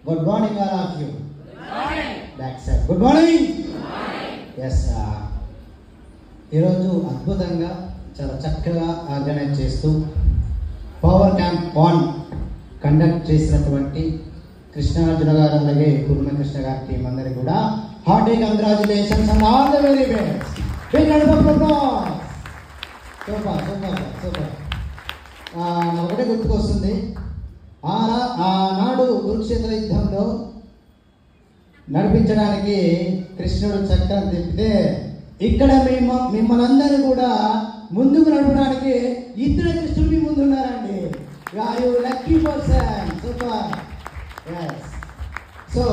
Good morning, all of you. Good morning. Back side. Good morning. Good morning. Yes. ఈరోజు అద్భుతంగా చాలా చక్కగా organise చేస్తూ పవర్ క్యాంప్ 1 కండక్ట్ చేసినటువంటి కృష్ణార్జున గారు అలాగే పూర్ణకృష్ణ గారి టీం అందరికీ కూడా hearty congratulations and all the very best. Big round of applause. Super. ఒకటే గుర్తుకొస్తుంది, ఆనాడు కురుక్షేత్ర యుద్ధంలో నడిపించడానికి కృష్ణుడు చక్రం తిప్పితే ఇక్కడ మిమ్మల్ని అందరూ కూడా ముందుకు నడపడానికి ఇద్దరు కృష్ణుడు మీ ముందు ఉన్నారండి. Lucky person. Super. So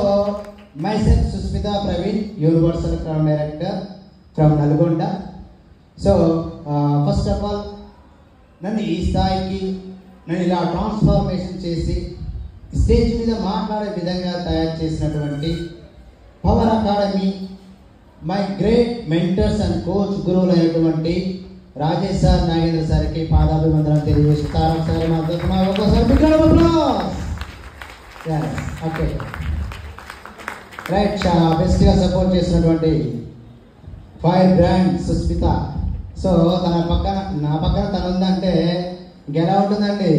myself Sushmita Praveen, universal crown director from Nalgonda. So first of all నన్ను ఈ స్థాయికి నేను ఇలా ట్రాన్స్ఫార్మేషన్ చేసి స్టేజ్ మీద మాట్లాడే విధంగా తయారు చేసినటువంటి power academy my great mentors and coach గురువులైనటువంటి రాజేష్ సార్, నాగేంద్ర సార్కి పాదాభివందనం తెలియజేస్తారు. Okay right. బెస్ట్గా సపోర్ట్ చేసినటువంటి ఫైర్ బ్రాండ్ సుస్మిత. సో నా పక్కన తను ఉందంటే ఇంకెలా ఉంటుందండి,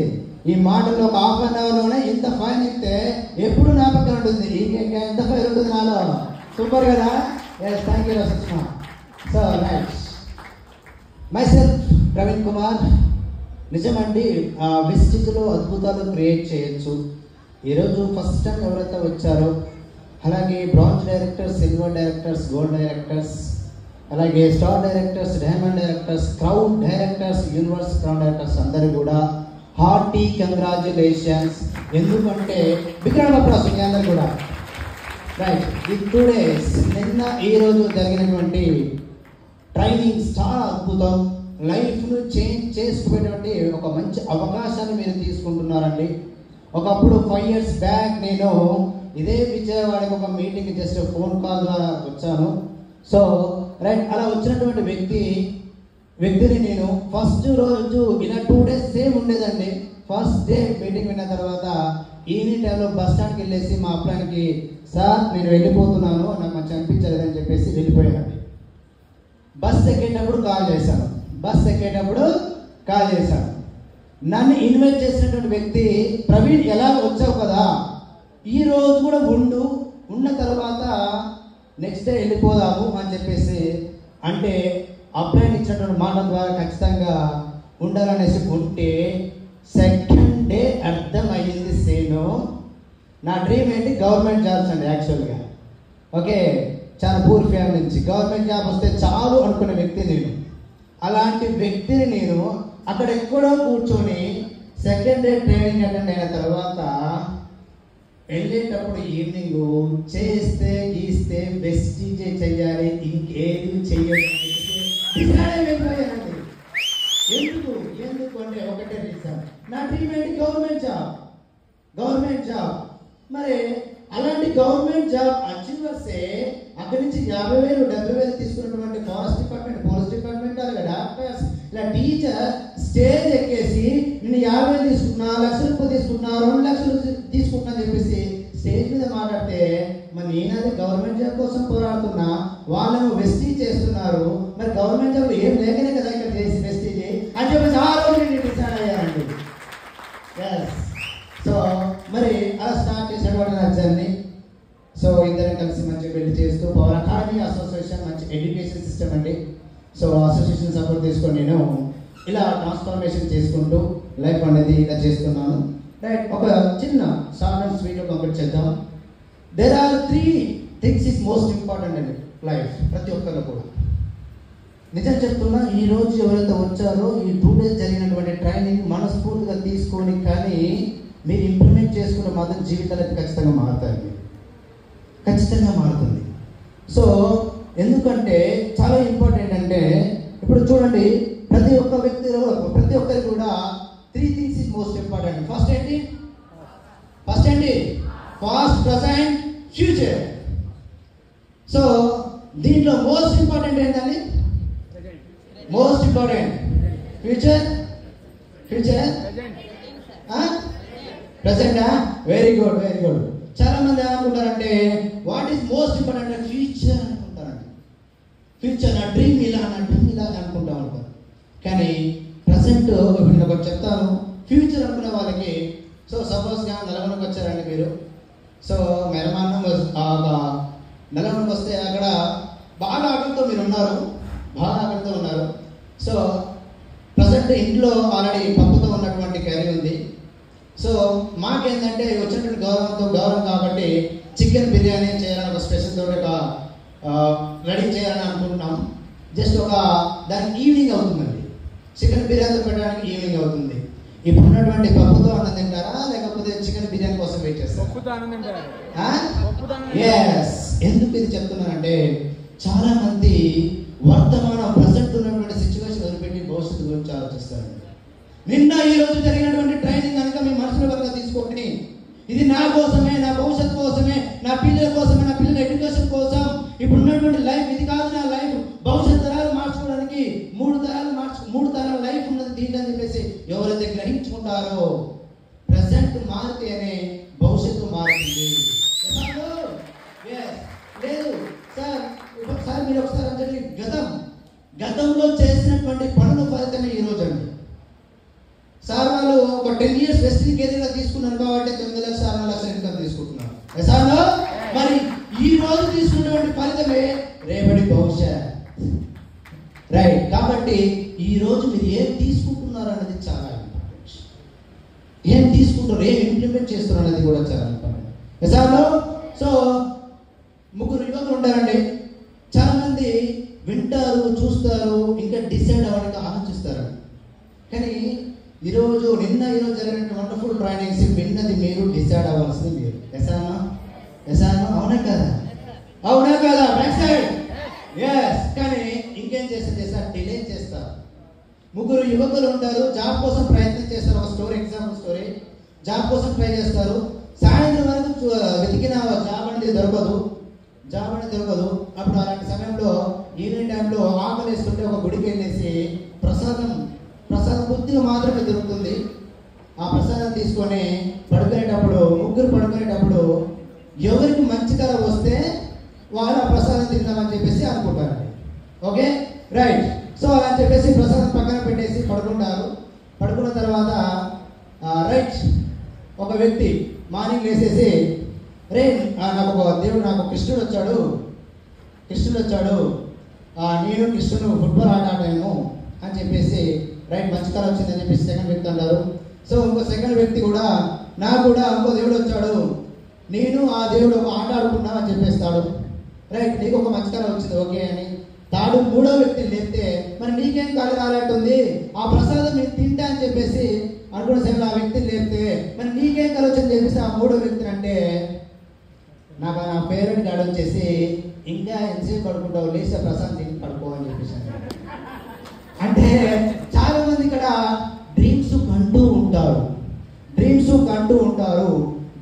ఈ మాటల్లో ఒక హాఫ్ అన్ అవర్లోనే ఇంత ఫైర్ ఇస్తే ఎప్పుడు నా పక్కన ఉంటుంది. ఇంకా ఎంత ఫైర్ ఉంటుంది నాలో. సూపర్ కదా. Yes, thank you Sushma. So right, myself Praveen Kumar. నిజమండి, వెస్టిజ్లో అద్భుతాలు క్రియేట్ చేయొచ్చు. ఈరోజు ఫస్ట్ టైం ఎవరైతే వచ్చారో, అలాగే bronze directors, silver directors, gold directors, అలాగే star directors, diamond directors, crowd directors, universe crowd directors అందరూ కూడా హార్టీ కంగ్రాచులేషన్స్. ఎందుకంటే బిగ్ అప్లాస్ మీ అందరు కూడా. రైట్, ఈ 2 days నిన్న ఈరోజు జరిగినటువంటి ట్రైనింగ్స్ చాలా అద్భుతం. లైఫ్ను చేంజ్ చేసుకునేటువంటి ఒక మంచి అవకాశాన్ని మీరు తీసుకుంటున్నారండి. ఒకప్పుడు 5 years బ్యాక్ నేను ఇదే విజయవాడకి ఒక మీటింగ్ జస్ట్ ఫోన్ కాల్ ద్వారా వచ్చాను. సో రైట్, అలా వచ్చినటువంటి వ్యక్తిని నేను ఫస్ట్ రోజు ఇలా 2 days సేమ్ ఉండేదండి. ఫస్ట్ డే మీటింగ్ విన్న తర్వాత ఈవినింగ్ టైంలో బస్ స్టాండ్కి వెళ్ళేసి మా అప్లానికి, సార్ నేను వెళ్ళిపోతున్నాను, నాకు మంచి అనిపించలేదని చెప్పేసి వెళ్ళిపోయానండి. బస్ ఎక్కేటప్పుడు కాల్ చేశాను. నన్ను ఇన్వైట్ చేసినటువంటి వ్యక్తి, ప్రవీణ్ ఎలా వచ్చావు కదా, ఈ రోజు కూడా ఉన్న తర్వాత నెక్స్ట్ డే వెళ్ళిపోదాము అని చెప్పేసి అంటే అప్లైన్ ఇచ్చినటువంటి మాట ద్వారా ఖచ్చితంగా ఉండాలనేసి ఉంటే సెకండ్ డే అర్థమయ్యింది సేను. నా డ్రీమ్ ఏంటి, గవర్నమెంట్ జాబ్స్ అండి యాక్చువల్గా. ఓకే, చాలా పూర్ ఫ్యామిలీ నుంచి గవర్నమెంట్ జాబ్ వస్తే చాలు అనుకునే వ్యక్తి నేను. అలాంటి వ్యక్తిని నేను అక్కడ ఎక్కడో కూర్చొని సెకండ్ డే ట్రైనింగ్ అటెండ్ అయిన తర్వాత వెళ్ళేటప్పుడు ఈవినింగ్ చేస్తే గీస్తే వెస్టిజే చెయ్యాలి, ఇంకేది చెయ్యాలి. ఎందుకు అంటే ఒకటే రీజన్, నా డ్రీమ్ ఏంటి గవర్నమెంట్ జాబ్. మరి అలాంటి గవర్నమెంట్ జాబ్ అచీవర్సే అక్కడి నుంచి 50,000 70,000 తీసుకున్నటువంటి ఫారెస్ట్ డిపార్ట్మెంట్, పోలీస్ డిపార్ట్మెంట్, అలాగే డాక్టర్స్, ఇలా టీచర్ స్టేజ్ ఎక్కేసి నేను 50,000 తీసుకుంటున్నా, 1,00,000 రూపాయలు తీసుకుంటున్నా, 2 లక్షలు తీసుకుంటున్నా అని చెప్పేసి స్టేజ్ మీద మాట్లాడితే, మరి నేనైతే గవర్నమెంట్ జాబ్ కోసం పోరాడుతున్నా, వాళ్ళను వెస్టీజ్ చేస్తున్నారు. మరి గవర్నమెంట్ జాబ్ ఏం లేకనే కదా ఇక్కడ చేసి వెస్టీజ్ అని చెప్పేసి ఆ రోజు నేను డిసైడ్ అయ్యానండి. సో మరి అలా స్టార్ట్ చేసినటువంటి నా జర్నీ. సో ఇద్దరం కలిసి మంచిగా పెళ్లి చేస్తూ పవర్ అకాడమీ అసోసియేషన్ మంచి ఎడ్యుకేషన్ సిస్టమ్ అండి. సో అసోసియేషన్ సపోర్ట్ తీసుకొని నేను ఇలా ట్రాన్స్ఫర్మేషన్ చేసుకుంటూ లైఫ్ అనేది ఇలా చేస్తున్నాను. రైట్, ఒక చిన్న షార్ట్ అండ్ స్వీట్ కంప్లీట్ చేద్దాం. There are 3 things is most important అండి లైఫ్ ప్రతి ఒక్కరు కూడా. నిజం చెప్తున్నా, ఈరోజు ఎవరైతే వచ్చారో ఈ 2 days జరిగినటువంటి ట్రైనింగ్ మనస్ఫూర్తిగా తీసుకొని కానీ మీరు ఇంప్లిమెంట్ చేసుకున్న మాత్రం జీవితాలు అయితే ఖచ్చితంగా మారుతుంది. సో ఎందుకంటే చాలా ఇంపార్టెంట్ అంటే, ఇప్పుడు చూడండి, ప్రతి ఒక్కరికి కూడా 3 things is most important. First ఏంటి, పాస్ట్, ప్రెజెంట్, ఫ్యూచర్. సో దీంట్లో మోస్ట్ ఇంపార్టెంట్ ఏంటండి, మోస్ట్ ఇంపార్టెంట్ ఫ్యూచర్. ప్రెజెంటా? Very good. చాలా మంది ఏమనుకుంటారంటే వాట్ ఈస్ మోస్ట్ ఇంపార్టెంట్ అంటే ఫ్యూచర్ అనుకుంటారండి. ఫ్యూచర్ నా డ్రీమ్ ఇలా అనుకుంటా ఉంటారు. కానీ ప్రజెంట్ ఇప్పుడు నేను ఒకటి చెప్తాను. ఫ్యూచర్ అనుకునే వాళ్ళకి, సో సపోజ్గా నల్గొండకు వచ్చారండి మీరు. సో మెరమాన్నం నల్గొండకు వస్తే అక్కడ బాగా ఆకలితో మీరు ఉన్నారు, సో ప్రజెంట్ ఇంట్లో ఆల్రెడీ పప్పుతో ఉన్నటువంటి కర్రీ ఉంది. సో మాకేంటంటే వచ్చినటువంటి గౌరవం కాబట్టి చికెన్ బిర్యానీ చేయాలని ఒక స్పెషల్ తోటి రెడీ చేయాలని అనుకుంటున్నాం. జస్ట్ దానికి ఈవినింగ్ అవుతుందండి. చికెన్ బిర్యానీ పెట్టడానికి ఈవినింగ్ అవుతుంది. ఇప్పుడు ఉన్నటువంటి పప్పుతో అన్నం తింటారా లేకపోతే చికెన్ బిర్యానీ కోసం వెయిట్ చేస్తారా? ఎందుకు ఇది చెప్తున్నానంటే చాలా మంది వర్తమానం ప్రజెంట్ ఉన్నటువంటి సిచ్యువేషన్ వదిలిపెట్టి భవిష్యత్తు గురించి ఆలోచిస్తారండి. నిన్న ఈ రోజు జరిగినటువంటి ట్రైనింగ్ కనుక మీ మనసులో కనుక తీసుకోండి, ఇది నా కోసమే, నా భవిష్యత్తు కోసమే, నా పిల్లల కోసమే, నా పిల్లల ఎడ్యుకేషన్ కోసం. ఇప్పుడు ఉన్నటువంటి లైఫ్ ఇది కాదు నా లైఫ్. భవిష్యత్ తరాలు మార్చుకోవడానికి మూడు తరాల లైఫ్ ఉన్నది దీంట్లో అని చెప్పేసి ఎవరైతే గ్రహించుకుంటారో ప్రజెంట్ మారితేనే భవిష్యత్తు మారుతుంది. లేదు సార్ మీరు ఒకసారి అంటే గతంలో చేసినటువంటి పనుల ఫలితమే ఈ రోజు అండి. సార్ వాళ్ళు ఒక 10 years వెస్టింగ్ కెరీర్గా తీసుకున్నారు కాబట్టి 9 లక్షలు 6 లక్షలు ఇన్కమ్ తీసుకుంటున్నారు. సార్ మరి ఈ రోజు తీసుకున్నటువంటి ఫలితమే రేపటి భవిష్యత్. రైట్. కాబట్టి ఈ రోజు మీరు ఏం తీసుకుంటున్నారు అనేది చాలా ఇంపార్టెంట్. ఏం తీసుకుంటారు, ఏం ఇంప్లిమెంట్ చేస్తున్నారు అనేది కూడా చాలా ఇంపార్టెంట్. సార్ సో 3 యువకులు ఉంటారండి. చాలా మంది వింటారు, చూస్తారు, ఇంకా డిసైడ్ అవ్వడానికి ఆలోచిస్తారు. కానీ ఈరోజు జరిగిన వండర్ఫుల్ ట్రైనింగ్స్ విన్నది మీరు, డిసైడ్ అవ్వాల్సింది మీరు. ఎసానా అవునా కదా? Back side. కానీ ఇంకేం చేస్తారు డిలే చేస్తారు. 3 యువకులు ఉంటారు, జాబ్ కోసం ప్రయత్నం చేస్తారు. ఒక ఎగ్జాంపుల్ స్టోరీ. జాబ్ కోసం ట్రై చేస్తారు. సాయంత్రం వరకు వెతికిన జాబ్ అనేది దొరకదు. అప్పుడు అలాంటి సమయంలో ఈవినింగ్ టైంలో ఆకలి వేస్తుంటే ఒక గుడికి వెళ్ళేసి ప్రసాదం కొద్దిగా మాత్రమే దొరుకుతుంది. ఆ ప్రసాదం తీసుకొని పడుకునేటప్పుడు ఎవరికి మంచి కల వస్తే వాళ్ళు ఆ ప్రసాదం తిందామని చెప్పేసి అనుకుంటారండి. Okay right. సో అలా చెప్పేసి ప్రసాదం పక్కన పెట్టేసి పడుకుంటారు. పడుకున్న తర్వాత రైట్ ఒక వ్యక్తి మార్నింగ్ వేసేసి నాకు కృష్ణుడు వచ్చాడు, నేను కృష్ణుడు ఫుట్బాల్ ఆట ఆడాను అని చెప్పేసి రైట్ మంచి కళ వచ్చిందని చెప్పేసి సెకండ్ వ్యక్తి అన్నారు. సో ఇంకో సెకండ్ వ్యక్తి కూడా నాకు కూడా ఇంకో దేవుడు వచ్చాడు, నేను ఆ దేవుడు ఒక ఆట ఆడుకున్నా అని చెప్పేస్తాడు. రైట్ నీకు ఒక మంచి కళ వచ్చింది ఓకే అని. మూడో వ్యక్తిని లేపితే మరి నీకేం కళ రాలేటుంది, ఆ ప్రసాదం నేను తింటా అని చెప్పేసి అనుకున్న సమయంలో ఆ వ్యక్తిని లేపితే మరి నీకేం కళ వచ్చిందని చెప్పేసి ఆ మూడో వ్యక్తిని అంటే నా పేరెంట్ గాడు వచ్చేసి ఇంకా ఎంతసేపు పడుకుంటావు, లేచే ప్రసాదం తిని పడుకో అని చెప్పేసి. అంటే చాలా మంది ఇక్కడ డ్రీమ్స్ కంటూ ఉంటారు,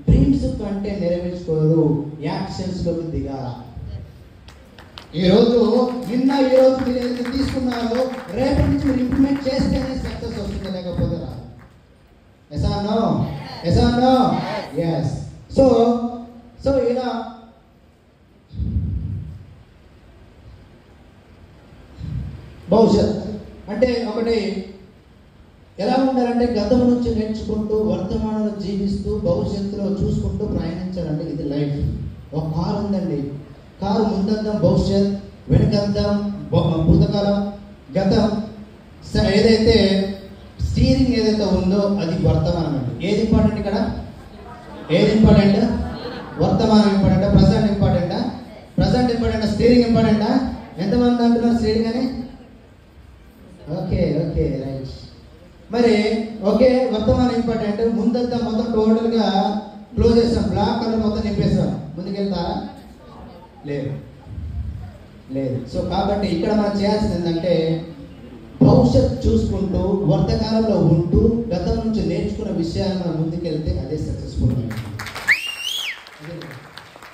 డ్రీమ్స్ కంటే నెరవేర్చుకోరు, యాక్షన్స్ లోకి దిగాల. ఈ రోజు మీరు ఏదైతే తీసుకున్నారో రేపటి నుంచి మీరు ఇంప్లిమెంట్ చేస్తేనే సక్సెస్ వస్తుంది, లేకపోతే రాదు. ఎస్. సో ఇలా భవిష్యత్ అంటే ఒకటి ఎలా ఉండాలంటే గతం నుంచి నేర్చుకుంటూ వర్తమానంలో జీవిస్తూ భవిష్యత్తులో చూసుకుంటూ ప్రయాణించాలంటే ఇది లైఫ్. ఒక కారు ఉందండి, కారు ముందంతం భవిష్యత్, వెనుకంతం భూతకాలం, గతం. ఏదైతే స్టీరింగ్ ఏదైతే ఉందో అది వర్తమానం అండి. ఏది ఇంపార్టెంట్ ఇక్కడ? వర్తమానం ఇంపార్టెంటా, ప్రజెంట్ ఇంపార్టెంటా, స్టీరింగ్ ఇంపార్టెంటా? ఎంతమంది అంటున్నారు స్టీరింగ్ అని? Okay right. మరి ఓకే వర్తమానం ఇంపార్టెంట్. ముందంతా మొత్తం టోటల్గా క్లోజ్ చేస్తాం, బ్లాక్ కలర్ మొత్తం నింపేస్తాం, ముందుకెళ్తారా? లేదు. సో కాబట్టి ఇక్కడ మనం చేయాల్సింది ఏంటంటే భవిష్యత్తు చూసుకుంటూ వర్తకాలంలో ఉంటూ గతం నుంచి నేర్చుకున్న విషయాలు మనం ముందుకెళ్తే అదే సక్సెస్ఫుల్.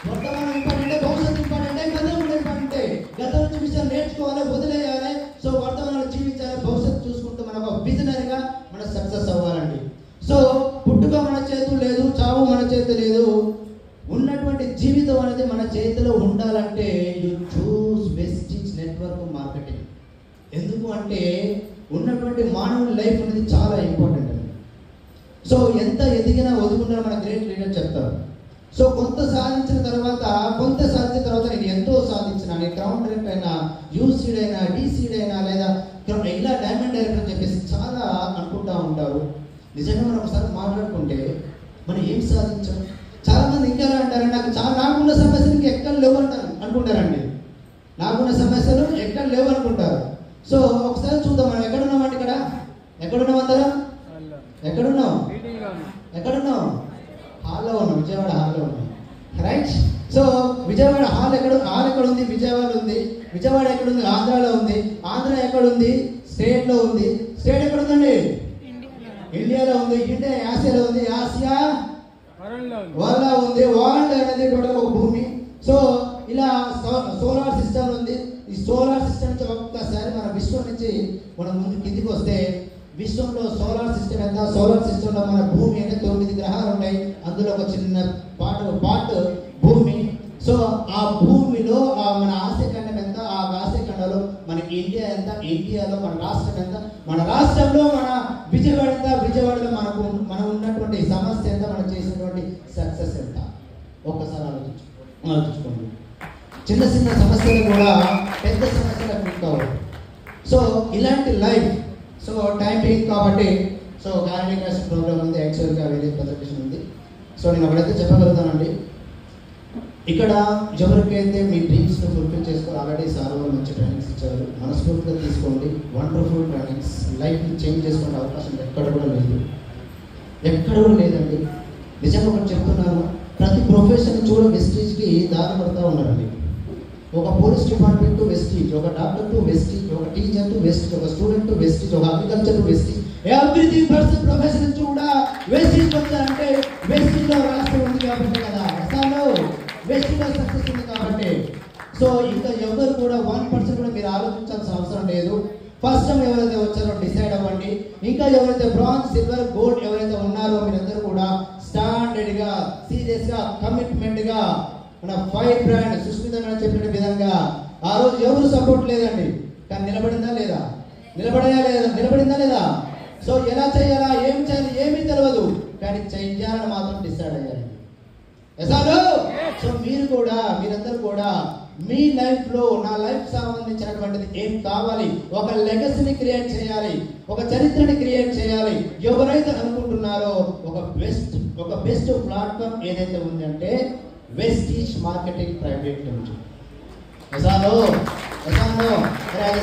వర్తమానం ఇంపార్టెంటే, భవిష్యత్తు ఇంపార్టెంటే, గతం కూడా ఇంపార్టెంటే. గతం నుంచి విషయాలు నేర్చుకోవాలి, వదిలేయాలి. సో వర్తమానం జీవించాలి, భవిష్యత్తు చూసుకుంటూ మనం ఒక విజనరీగా మనం సక్సెస్ అవ్వాలండి. సో పుట్టుక మన చేతులు లేదు, చావు మన చేతులు లేదు. జీవితం అనేది మన చేతిలో ఉండాలంటే you choose Vestige network marketing. ఎందుకు అంటే ఉన్నటువంటి మానవుని లైఫ్ అనేది చాలా ఇంపార్టెంట్ అండి. సో ఎంత ఎదిగినా ఒదుగున్నా మన గ్రేట్ లీడర్ చెప్తారు. సో కొంత సాధించిన తర్వాత నేను ఎంతో సాధించిన, నేను గ్రౌండ్ డైరెక్టర్ అయినా, యూసీడ్ అయినా, డీసీడ్ అయినా, లేదా ఇలా డైమండ్ డైరెక్టర్ అని చెప్పేసి చాలా అనుకుంటా ఉంటారు. నిజంగా మనం ఒకసారి మాట్లాడుకుంటే మనం ఏం సాధించాం? చాలా మంది ఇంకా అంటారండి, నాకున్న సమస్యలు ఎక్కడ లేవు అనుకుంటారండి. నాకున్న సమస్యలు ఎక్కడ లేవు అనుకుంటారు. సో ఒకసారి చూద్దాం, మనం ఎక్కడున్నామండి? ఎక్కడున్నాం అందరం? ఎక్కడున్నాం? హాల్లో ఉన్నాం, విజయవాడ హాల్లో ఉన్నాం, రైట్? సో విజయవాడ హాల్ ఎక్కడ ఉంది? విజయవాడ ఉంది. విజయవాడ ఎక్కడుంది? ఆంధ్రాలో ఉంది. ఆంధ్ర ఎక్కడుంది? స్టేట్లో ఉంది. స్టేట్ ఎక్కడ ఉందండి? ఇండియాలో ఉంది. ఇండియా ఆసియాలో ఉంది. ఆసియా వరల్డ్ ఉంది. వరల్డ్ అనేది టోటల్ ఒక భూమి. సో ఇలా సోలార్ సిస్టమ్ ఉంది. ఈ సోలార్ సిస్టమ్ నుంచి ఒక్కసారి మన విశ్వం నుంచి మనం ముందు కిందికి వస్తే, విశ్వంలో సోలార్ సిస్టమ్ ఎంత? సోలార్ సిస్టంలో మన భూమి అంటే 9 గ్రహాలు ఉన్నాయి. అందులో ఒక చిన్న పార్ట్ భూమి. సో ఆ భూమిలో మన ఆసియాఖండం ఎంత? ఆ ఆసియాఖండంలో మన ఇండియా ఎంత? ఇండియాలో మన రాష్ట్రం ఎంత? మన రాష్ట్రంలో మన విజయవాడ ఎంత? విజయవాడలో మనం ఉన్నటువంటి సమస్య ఎంత? మనం చేసినటువంటి సక్సెస్ ఎంత? ఒక్కసారి ఆలోచించుకోండి. చిన్న సమస్యలు కూడా పెద్ద సమస్యలు కావు. సో ఇలాంటి లైఫ్. సో టైం పెయిన్ కాబట్టి సో కమ్యూనికేషన్ ప్రోగ్రామ్ ఉంది, యాక్చువల్గా వేరే ప్రజెంటేషన్ ఉంది. సో నేను ఒకటైతే చెప్పగలుగుతానండి, ఇక్కడ ఎవరికైతే మీ డ్రీమ్స్ని ఫుల్ఫిల్ చేసుకోవాలి, ఆల్రెడీ సార్ వాళ్ళు మంచి ట్రైనింగ్స్ ఇచ్చారు, మనస్ఫూర్తిగా తీసుకోండి. వండర్ఫుల్ ట్రైనింగ్స్, లైఫ్ని చేంజ్ చేసుకునే అవకాశం ఎక్కడ కూడా లేదండి. నిజంగా ఒకటి చెప్తున్నాను, ప్రతి ప్రొఫెషన్ చూడ వెస్టీజ్కి దారి పడుతూ ఉన్నారండి. ఒక పోలీస్ డిపార్ట్మెంట్ టు వెస్టీజ్, ఒక డాక్టర్ టు వెస్టీజ్, ఒక టీచర్ టు వెస్టీజ్, ఒక స్టూడెంట్ టు వెస్టీజ్, ఒక agriculture to Vestige, everything person profession కూడా వెస్టీజ్ వచ్చారంటే వెస్టీజ్లో రాష్ట్రం ఉంది కాబట్టి కదా, అసలు వెస్టీజ్లో సక్సెస్ ఉంది కాబట్టి. సో ఇంకా ఎవరు కూడా 1% కూడా మీరు ఆలోచించాల్సిన అవసరం లేదు. ఫస్ట్ టైం ఎవరైతే వచ్చారో డిసైడ్ అవ్వండి. ఇంకా ఎవరైతే బ్రాంజ్, సిల్వర్, గోల్డ్ ఎవరైతే ఉన్నారో మీరందరూ కూడా స్టాండర్డ్గా, సీరియస్గా, కమిట్మెంట్గా మన ఫైర్ బ్రాండ్ సుస్మిత మేడం చెప్పిన విధంగా ఆ రోజు ఎవరు సపోర్ట్ లేదండి, కానీ నిలబడిందా లేదా? సో ఎలా చేయాలా, ఏం చేయాలి ఏమీ తెలియదు, కానీ చెయ్యాలని మాత్రం డిసైడ్ అయ్యారండి. సో మీరందరూ కూడా మీ లైఫ్ లో, నా లైఫ్ సంబంధించినటువంటిది ఏం కావాలి, ఒక లెగసీని క్రియేట్ చేయాలి, ఒక చరిత్రని క్రియేట్ చేయాలి. ఎవరైతే అనుకుంటున్నారో ఒక బెస్ట్ ప్లాట్ఫామ్ ఏదైతే ఉందంటే Vestige marketing private limited.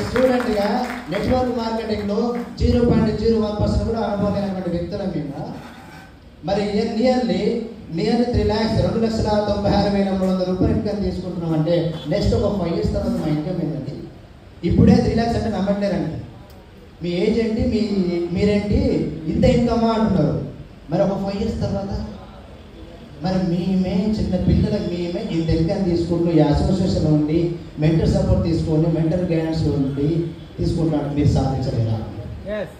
Student గా నెట్వర్క్ మార్కెటింగ్ లో 0.01% కూడా అనుభవం లేనటువంటి వ్యక్తుల మీద మరి నియర్లీ 2,96,300 రూపాయలు ఇన్కమ్ తీసుకుంటున్నాం అంటే నెక్స్ట్ ఒక 5 years తర్వాత మా ఇన్కమ్ ఏంటండి? ఇప్పుడే 3 lakhs అంటే నమ్మట్లేరండి. మీ ఏజ్ ఏంటి, మీరేంటి, ఇంత ఇన్కమా అంటున్నారు. మరి ఒక 5 years తర్వాత మరి మేమే చిన్న పిల్లలకు మేమే ఇంత ఇన్కమ్ తీసుకుంటూ ఈ అసోసియేషన్ ఉండి మెంటర్ సపోర్ట్ తీసుకోండి, మెంటర్ గైడెన్స్ ఉండి తీసుకుంటాను. మీరు సాధించలేరా? ఎస్,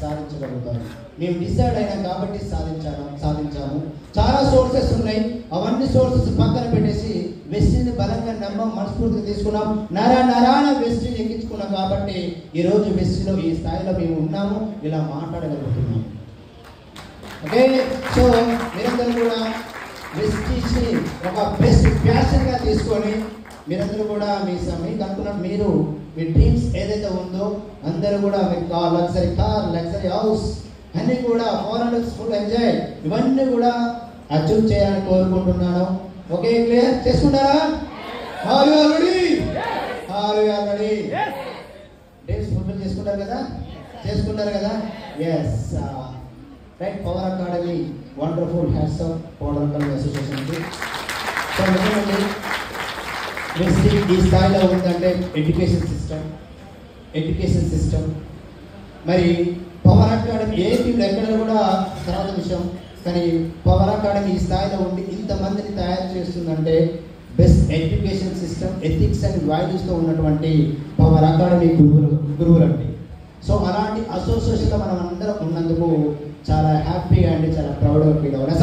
సాధించగలుగుతారు. మేము డిసైడ్ అయినాం కాబట్టి సాధించాము. చాలా సోర్సెస్ ఉన్నాయి, అవన్నీ సోర్సెస్ పక్కన పెట్టేసి వెస్టీజ్ని బలంగా నమ్మం, మనస్ఫూర్తిగా తీసుకున్నాం, నరాన వెస్టీజ్ ఎక్కించుకున్నాం. కాబట్టి ఈరోజు వెస్టీజ్లో ఈ స్థాయిలో మేము ఉన్నాము, ఇలా మాట్లాడగలుగుతున్నాము. ఓకే, సో మీరందరూ కూడా వెస్టీజ్ని ఒక బెస్ట్ ప్యాషన్గా తీసుకొని మీరందరూ కూడా మీకు అనుకున్నట్టు మీరు మీ డ్రీమ్స్ ఏదైతే ఉందో అందరూ కూడా మీకు లగ్జరీ కార్, లగ్జరీ హౌస్ అన్నీ కూడా ఫుల్ ఎంజాయ్ ఇవన్నీ కూడా అచీవ్ చేయాలని కోరుకుంటున్నాను. ఓకే, క్లియర్ చేసుకుంటారా? ఆల్రెడీ డ్రీమ్స్ ఫుల్ఫిల్ చేసుకుంటారు కదా? Yes, right. Power academy wonderful hats off power academy అసోసియేషన్కి. సో ఈ స్థాయిలో ఉందంటే ఎడ్యుకేషన్ సిస్టమ్ మరి పవర్ అకాడమీ ఏ టీంలో ఎక్కడ కూడా తర్వాత విషయం, కానీ పవర్ అకాడమీ ఈ స్థాయిలో ఉండి ఇంతమందిని తయారు చేస్తుందంటే best education system, ethics and వాల్యూస్తో ఉన్నటువంటి పవర్ అకాడమీ గురువులండి. సో అలాంటి అసోసియేషన్లో మనం అందరం ఉన్నందుకు చాలా హ్యాపీగా అండి, చాలా ప్రౌడ్గా ఫీల్ అవ్వాలి.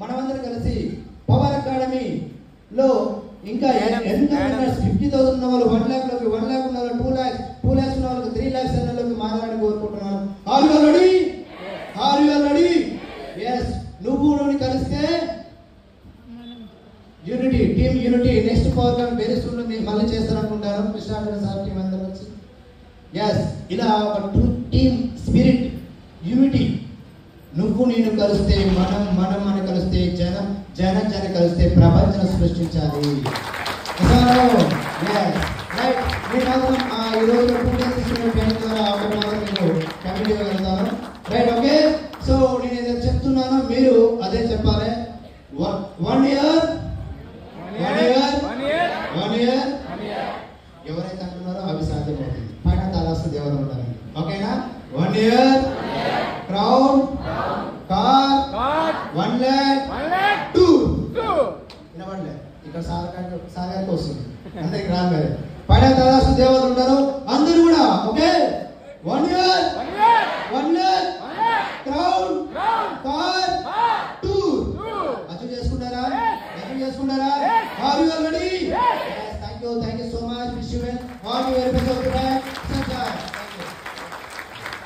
మనమందరం కలిసి పవర్ అకాడమీలో ఇంకా ఎంత 50,000 ఉన్న వాళ్ళు 1 lakh లోకి, 1 lakh ఉన్న వాళ్ళు 2 lakhs, 2 lakhs ఉన్న వాళ్ళకి 3 lakhs లోకి మారాలని కోరుకుంటున్నాను. Are you all ready? Yes. నువ్వు కలిస్తే unity, team unity. Next programme very soon మళ్ళీ చేస్తారనుకుంటాను. కృష్ణారావు సార్ టీం అందరూ వచ్చి ఇలా ఒక టీమ్ స్పిరిట్, యూనిటీ. నువ్వు నేను కలిస్తే, మనం కలిస్తే, జన కలిస్తే ప్రపంచం సృష్టించాలి. ఈరోజు కమిటీ వెళ్తాను. Right, okay. సో నేను ఏదైతే చెప్తున్నానో మీరు అదే చెప్పాలి. 1 year ఎవరైతే అంటున్నారో అవి సాధ్యమవుతుంది. పైన తలాస్తు దేవత ఉంటారండి. ఓకేనా? 1 year క్రౌడ్ కార్ 1 lakh 2 వినబడలే. ఇక్కడ సాగర్కి వస్తుంది, అందరికి రాగారు. పైన తలాస్తు దేవత ఉంటారు అందరూ కూడా. Okay, 1 year 1 lakh crowd car 2 achieve చేసుకుంటారా? Are you all ready? Yes. Thank you so much. Wish you well. All the very best of the time.